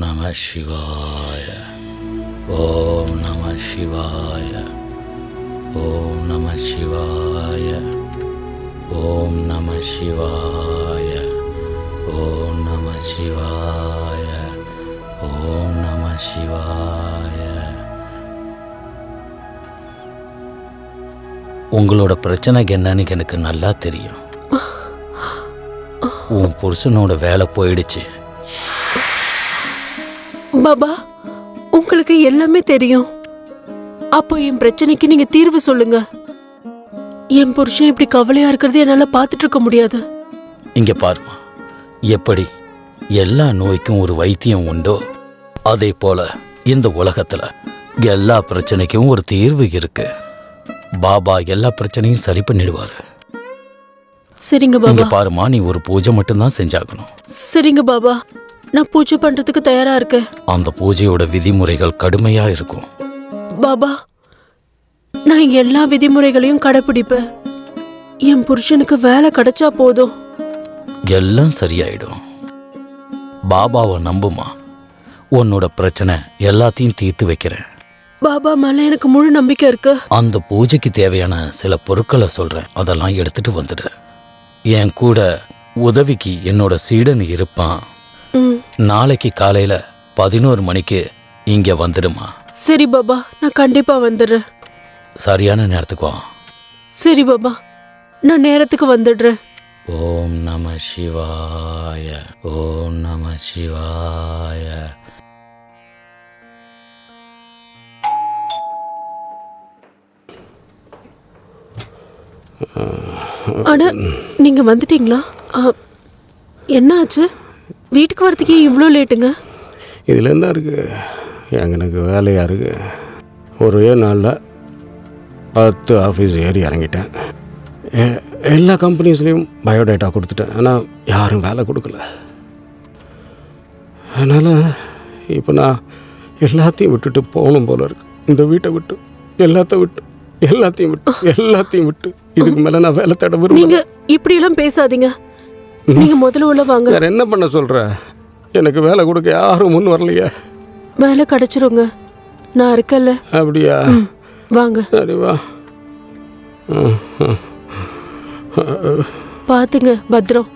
நம சிவாய. ஓம் நம சிவாய. ஓம் நம சிவாய. ஓம் நம சிவாய. ஓம் நம சிவாய. ஓம் நம சிவாய. உங்களோட பிரச்சனைக்கு என்னன்னு எனக்கு நல்லா தெரியும். உன் புருஷனோட வேலை போயிடுச்சு. பாபா, உங்களுக்கு எல்லாமே தெரியும். அப்போ என் பிரச்சனைக்கு நீங்க தீர்வு சொல்லுங்க. என் புருஷன் இப்படி கவலையா இருக்கிறது என்னால பார்த்துட்டு இருக்க முடியாது. இங்க பாருமா, எப்படி எல்லா நோய்க்கும் ஒரு வைத்தியம் உண்டோ அதே போல இந்த உலகத்துல எல்லா பிரச்சனைக்கும் ஒரு தீர்வு இருக்கு. பாபா எல்லா பிரச்சனையும் சரி பண்ணிடுவாரு. சரிங்க இங்க பாபா. பாருமா, நீ ஒரு பூஜை மட்டும்தான் செஞ்சாகணும். சரிங்க பாபா, நான் பூஜை பண்றதுக்கு தயாரா இருக்கேன். அந்த பூஜையோட விதிமுறைகள் கடுமையா இருக்கும். பாபா, நான் எல்லா விதிமுறைகளையும் கடைபிடிப்பேன். என் புருஷனுக்கு வேலை கிடைச்சா போதும். எல்லாம் சரியாயிடும். பாபாவை நம்புமா, உன்னோட பிரச்சனை எல்லாத்தையும் தீர்த்து வைக்கிறேன். பாபா மேல எனக்கு முழு நம்பிக்கை இருக்கு. அந்த பூஜைக்கு தேவையான சில பொருட்களை சொல்றேன், அதெல்லாம் எடுத்துட்டு வந்துடு. என் கூட உதவிக்கு என்னோட சீடன் இருப்பான். நாளைக்கு காலையில 11 மணிக்கு இங்க வந்துடுமா. சரி பாபா, நான் கண்டிப்பா வந்துடுறேன். சரியான நேரத்துக்கு வா. சரி பாபா, நான் நேரத்துக்கு வந்துடுறேன். ஓம் நம சிவாய. ஓம் நம சிவாய. அட, நீங்க வந்துட்டீங்களா? என்ன ஆச்சு? வீட்டுக்கு வரதுக்கே இவ்வளோ லேட்டுங்க? இதில் என்ன இருக்குது, எனக்கு வேலையாக இருக்குது. ஒரே நாளில் 10 ஆஃபீஸ் ஏறி இறங்கிட்டேன். எல்லா கம்பெனிஸ்லேயும் பயோடேட்டா கொடுத்துட்டேன். ஆனால் யாரும் வேலை கொடுக்கல. அதனால் இப்போ நான் எல்லாத்தையும் விட்டுட்டு போகணும் போல இருக்கு. இந்த வீட்டை விட்டு, எல்லாத்தையும் விட்டு இதுக்கு மேலே நான் வேலை தேட விரும்புகிறேன். நீங்க இப்படியெல்லாம் பேசாதீங்க. நீங்க முதல்ல உள்ள வாங்க. வேறு என்ன பண்ண சொல்கிற? எனக்கு வேலை கொடுக்க யாரும் முன் வரலையே. வேலை கிடைச்சிருங்க, நான் இருக்கல. அப்படியா? வாங்க. சரி வா. பாத்துங்க, பத்ரம்.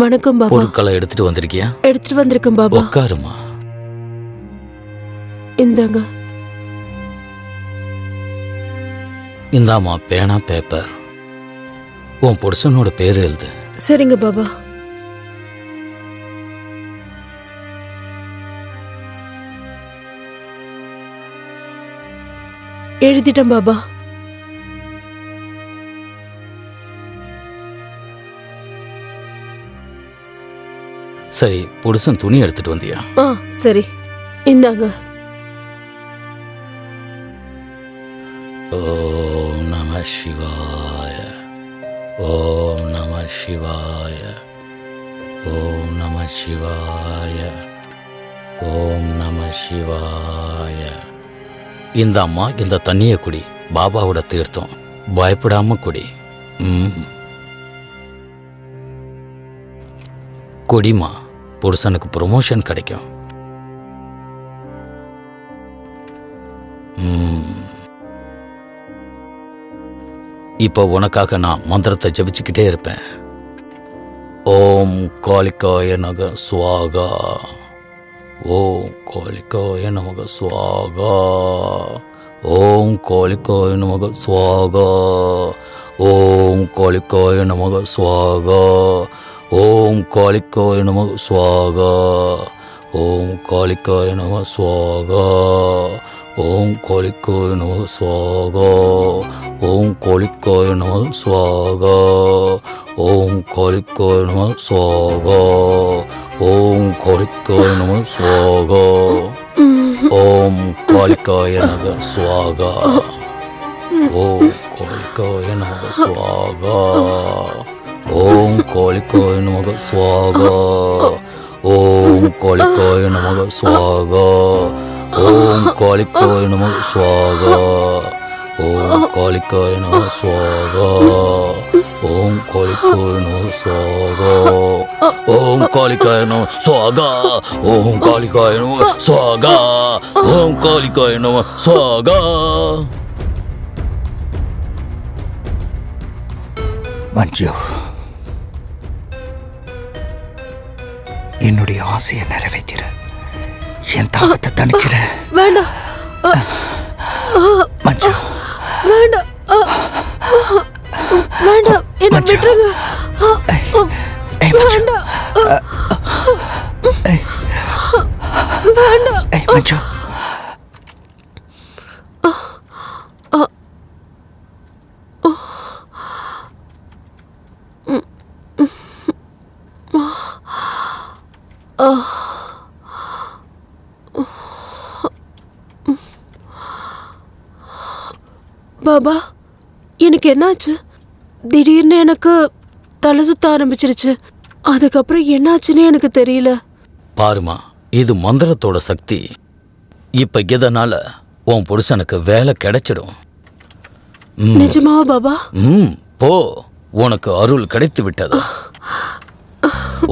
வணக்கம் பாபா. பொருட்களை எடுத்துட்டு வந்திருக்கியா? எடுத்துட்டு வந்திருக்கேன் பாபா. உட்காருமா. இந்தாங்க. இந்தாமா பேனா, பேப்பர். உன் புருஷனோட பேர் எழுது. சரிங்க பாபா. எழுதிட்டேன் பாபா. சரி, புருஷன் துணி எடுத்துட்டு வந்தியா? சரி, இந்தாங்க. ஓம் நம சிவாய. ஓம் நம சிவாய. ஓம் நம சிவாய. ஓம் நம சிவாய. இந்த அம்மா, இந்த தண்ணியை குடி. பாபாவோட தீர்த்தம். பயப்படாம குடி. குடிமா, புருஷனுக்கு ப்ரொமோஷன் கிடைக்கும். இப்போ உனக்காக நான் மந்திரத்தை ஜபிச்சுக்கிட்டே இருப்பேன். ஓம் காளிகாய நமக ஸ்வாகா. ஓம் காளிகாய நமக ஸ்வாகா. ஓம் காளிகாய நமக ஸ்வாகா. ஓம் காளிகாய நமக ஸ்வாகா. ஓம் காளிகாய நமக ஸ்வாகா. ஓம் காளிகாய நமக ஸ்வாகா. ஓம் காளிகாய நமக ஸ்வாகா. ஓம் காளிகாய நமக ஸ்வாகா. ஓம் காளிகாய நமக ஸ்வாகா. ஓம் காளிகாய நமக ஸ்வாகா. ஓம் காளிகாய நமக ஸ்வாகா. ஓம் காளிகாய நமக ஸ்வாகா. ஓம் காளிகாய நமக ஸ்வாகா. ஓம் காளிகாய நமக ஸ்வாகா. ஓம் காளிகாய நமக ஸ்வாகா. ஓம் காளிக்காய நம ஸ்வாகா. ஓம் காளிக்காய நம ஸ்வாகா. ஓம் காளிக்காய நம ஸ்வாகா. ஓம் காளிக்காய நம ஸ்வாகா. ஓம் காளிக்காய நம ஸ்வாகா. மஞ்சு, என்னுடைய ஆசையை நிறைவேற்றிற, என் தாகத்தை தணிச்சிட. வேண்டாம் மஞ்சு, வேண்டாம் வேண்டாம், என்ன மஞ்சு. விட்டுருங்க. ஏய் மஞ்சு, வேண்டாம் ஏய், வேண்டாம். ஏய் மஞ்சு. பாபா, எனக்கு என்னாச்சு? திடீர்னு எனக்கு தலை சுத்த ஆரம்பிச்சிருச்சு. அதுக்கப்புறம் என்னாச்சுன்னு எனக்கு தெரியல. பாருமா, இது மந்திரத்தோட சக்தி. இப்ப இதனால உன் புருஷனுக்கு வேலை கிடைச்சிடும். நிஜமாவா பாபா? போ, உனக்கு அருள் கிடைத்து விட்டது.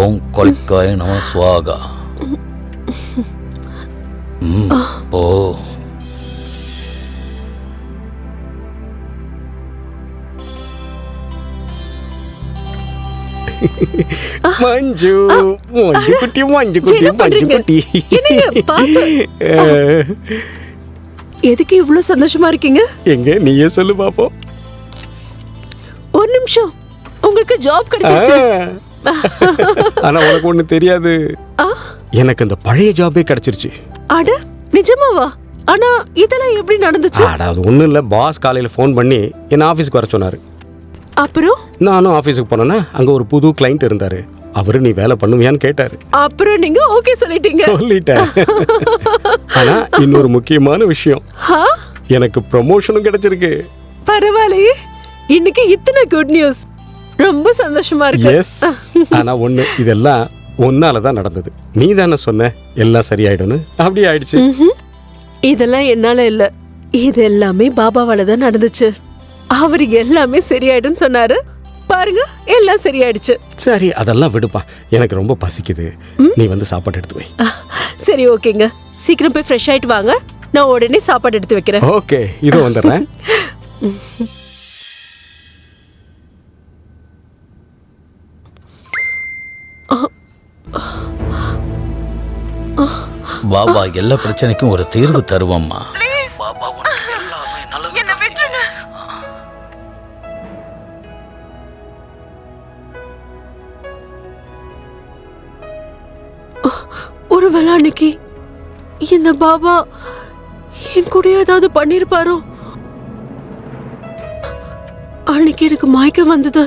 ஓம் காளிக்காய நம ஸ்வாகா. போ. மஞ்சு, மஞ்சு குட்டி, மஞ்சு குட்டி, என்ன மஞ்சு பண்றீங்க? குட்டி. என்னங்க, பாத்து. எதுக்கு இவ்வளவு சந்தோஷமா இருக்கீங்க? எங்க நீயே சொல்லு பாப்போம். ஒரு நிமிஷம், உங்களுக்கு ஜாப் கிடைச்சிருச்சு. ஆனா உனக்கு ஒண்ணு தெரியாது, எனக்கு அந்த பழைய ஜாபே கிடைச்சிருச்சு. அட, நிஜமாவா? ஆனா இதெல்லாம் எப்படி நடந்துச்சு? அட, அது ஒண்ணும் இல்ல. பாஸ் காலையில ஃபோன் பண்ணி என்ன ஆபீஸ்க்கு வர சொன்னாரு. அப்புறம் நானும் ஆபீஸுக்கு போனேன்னா அங்க ஒரு புது கிளைண்ட் இருந்தாரு. அவரு நீ வேலை பண்ணுவியான்னு கேட்டாரு. அப்புறம் நீங்க ஓகே சொல்லிட்டீங்க. சொல்லிட்டேன். ஆனா இன்னொரு முக்கியமான விஷயம், ஆ? எனக்கு ப்ரமோஷனும் கிடைச்சிருக்கு. பரவாயில்லையே, இன்னைக்கு இத்தனை குட் நியூஸ். ரொம்ப சந்தோஷமா இருக்கு. எஸ். ஆனா ஒண்ணு, இதெல்லாம் ஒன்னாலதான் நடந்தது. நீ தானே சொன்ன எல்லாம் சரியாயிடும்னு. அப்படியே ஆயிடுச்சு. இதெல்லாம் என்னால இல்ல, இது எல்லாமே பாபாவால தான் நடந்துச்சு. அவரு எல்லாமே சரியாயிடும்னு சொன்னாரு. பாருங்க, எல்லாம் சரியாயிடுச்சு. சரி, அதெல்லாம் விடுப்பா. எனக்கு ரொம்ப பசிக்குது. நீ வந்து சாப்பாடு எடுத்து வை. சரி, ஓகேங்க. சீக்கிரம் போய் ஃப்ரெஷ் ஆயிட்டு வாங்க. நான் உடனே சாப்பாடு எடுத்து வைக்கிறேன். ஓகே, இதோ வந்துடுறேன். பாபா எல்லா பிரச்சனைக்கும் ஒரு தீர்வு தருவோம்மா. ஒருவேளை அன்னைக்கு இந்த பாபா என் கூட ஏதாவது பண்ணிருப்பாரோ? அன்னைக்கு எனக்கு மயக்கம் வந்தது.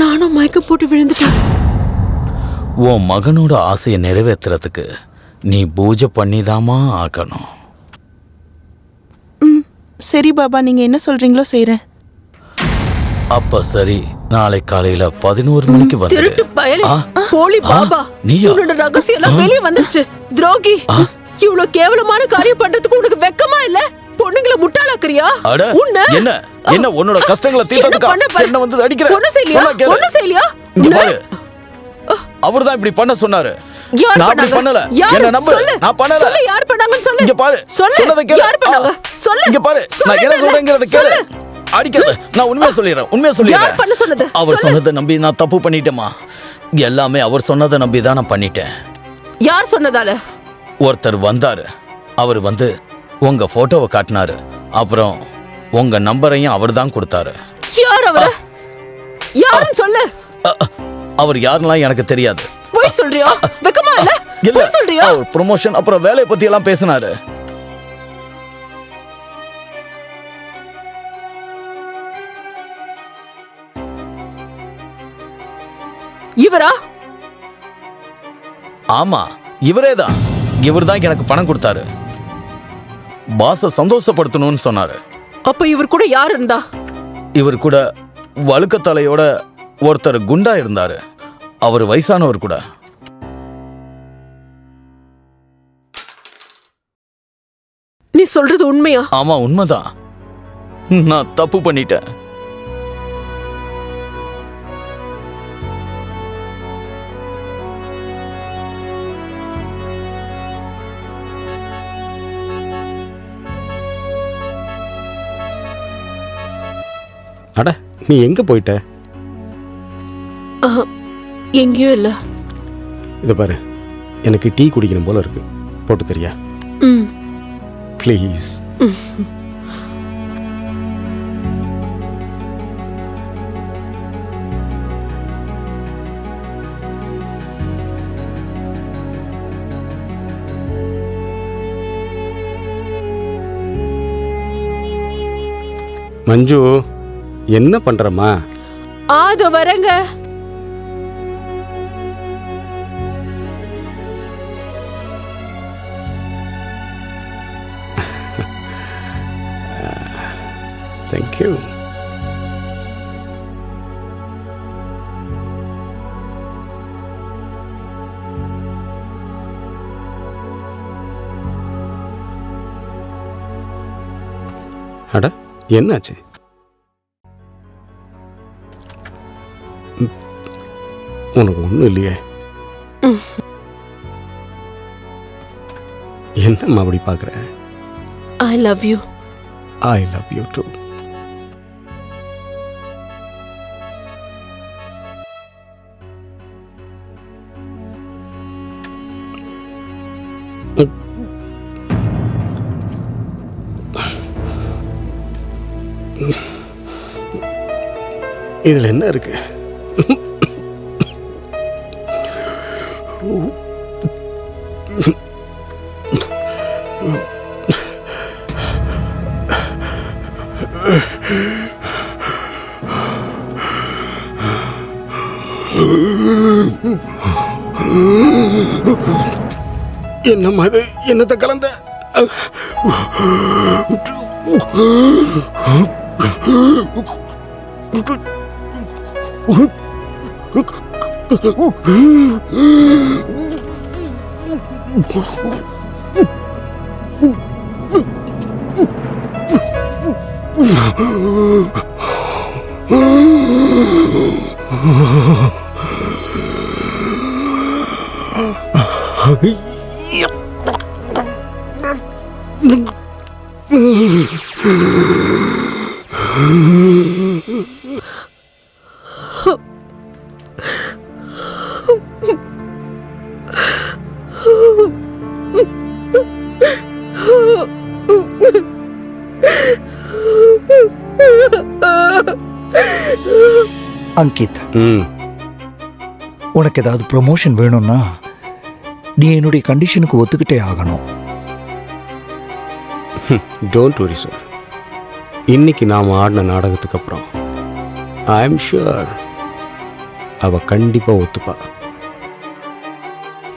நானும் மயக்கம் போட்டு விழுந்துட்டேன். உன் மகனோட ஆசையை நிறைவேற்றுறதுக்கு நீ பூஜை பண்ணிதாமா ஆக்கணும். சரி பாபா, நீங்க என்ன சொல்றீங்களோ செய்றேன். அப்ப சரி, நாளை காலையில 11 மணிக்கு வந்து திருட்டு பயலே, போலி பாபா, உன்னோட ரகசியம் எல்லாம் வெளியே வந்துருச்சு. துரோகி, இவ்வளவு கேவலமான காரியம் பண்றதுக்கு உனக்கு வெக்கமா இல்ல? பொண்ணுங்களை முட்டாளாக்குறியா? என்ன என்ன உன்னோட கஷ்டங்களை தீர்த்ததுக்கு என்ன வந்து அடிக்கிற? ஒண்ணு செய்யலையா? இங்க பாரு, அவர்தான் இப்படி பண்ண சொன்னாரு. நான் அப்படி பண்ணல. என்ன நம்பு, நான் பண்ணல. சொல்லு, யார் பண்ணாங்கன்னு சொல்லு. இங்க பாரு, சொன்னதை கேளு. யார் பண்ணாங்க? சொல்லு. இங்க பாரு, நான் என்ன சொல்றேங்கறத கேளு. அடிக்காத, நான் உண்மையா சொல்லிடுறேன். யார் பண்ண சொன்னது? அவர் சொன்னதை நம்பி நான் தப்பு பண்ணிட்டேமா. எல்லாமே அவர் சொன்னதை நம்பி தான் நான் பண்ணிட்டேன். யார் சொன்னதால? ஒருத்தர் வந்தாரு. அவர் வந்து உங்க போட்டோவை காட்டினாரு. அப்புறம் உங்க நம்பரையும் அவர் தான் கொடுத்தாரு. யார் அவரு? யாருன்னு சொல்லு. அவர் யாருன்னு எனக்கு தெரியாது. போய் சொல்றியா? வெக்கமா இல்ல? போய் சொல்றியா? அவர் ப்ரமோஷன் அப்புறம் வேலைய பத்தி எல்லாம் பேசினாரு. இவரா? ஆமா, இவரேதான். இவர்தான் எனக்கு பணம் கொடுத்தாரு. பாஸ சந்தோஷப்படுத்தணும்னு சொன்னாரு. அப்ப இவர் கூட யார் இருந்தா? இவர் கூட வழுக்கத்தலையோட ஒருத்தர் குண்டா இருந்தாரு. அவர் வயசானவர் கூட. நீ சொல்றது உண்மையா? ஆமா, உண்மைதான். நான் தப்பு பண்ணிட்டேன். அட, நீ எங்கே போயிட்ட? எங்கேயும் இல்ல. இதை பாரு, எனக்கு டீ குடிக்கணும் போல இருக்கு, போட்டு தெரியா? ம். ப்ளீஸ். மஞ்சு, என்ன பண்றமா? அதோ வரேங்க. தேங்க்யூ. அட, என்னாச்சு? உனக்கு ஒன்றும் இல்லையே? என்னம்மா அப்படி பார்க்குற? I love you. I love you too. இதில் என்ன இருக்கு? என்னம்மா இது? என்னத்தை கலந்த? அங்கித், உனக்கு ஏதாவது ப்ரொமோஷன் வேணும்னா நீ என்னுடைய கண்டிஷனுக்கு ஒத்துக்கிட்டே ஆகணும். Don't worry sir. இன்னைக்கு நாம் ஆடின நாடகத்துக்கு அப்புறம் ஐ எம் ஷுர் அவ கண்டிப்பா ஒத்துப்பா.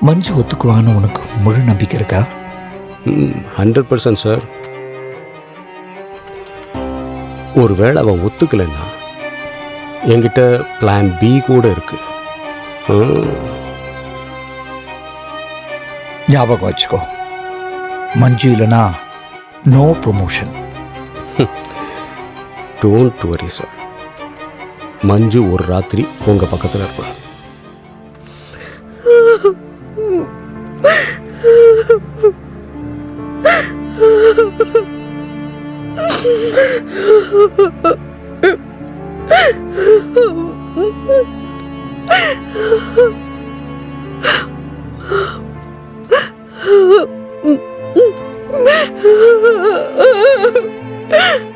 மஞ்சு ஒத்துக்குவான்னு உனக்கு முழு நம்பிக்கை இருக்கா? 100% சார். ஒருவேளை அவ ஒத்துக்கலைன்னா என்கிட்ட பிளான் பி கூட இருக்கு. ஞாபகம் வச்சுக்கோ, மஞ்சு இல்லைனா no promotion. Don't worry sir. Manju ஒரு ராத்திரி உங்க பக்கத்தில் இருப்பா.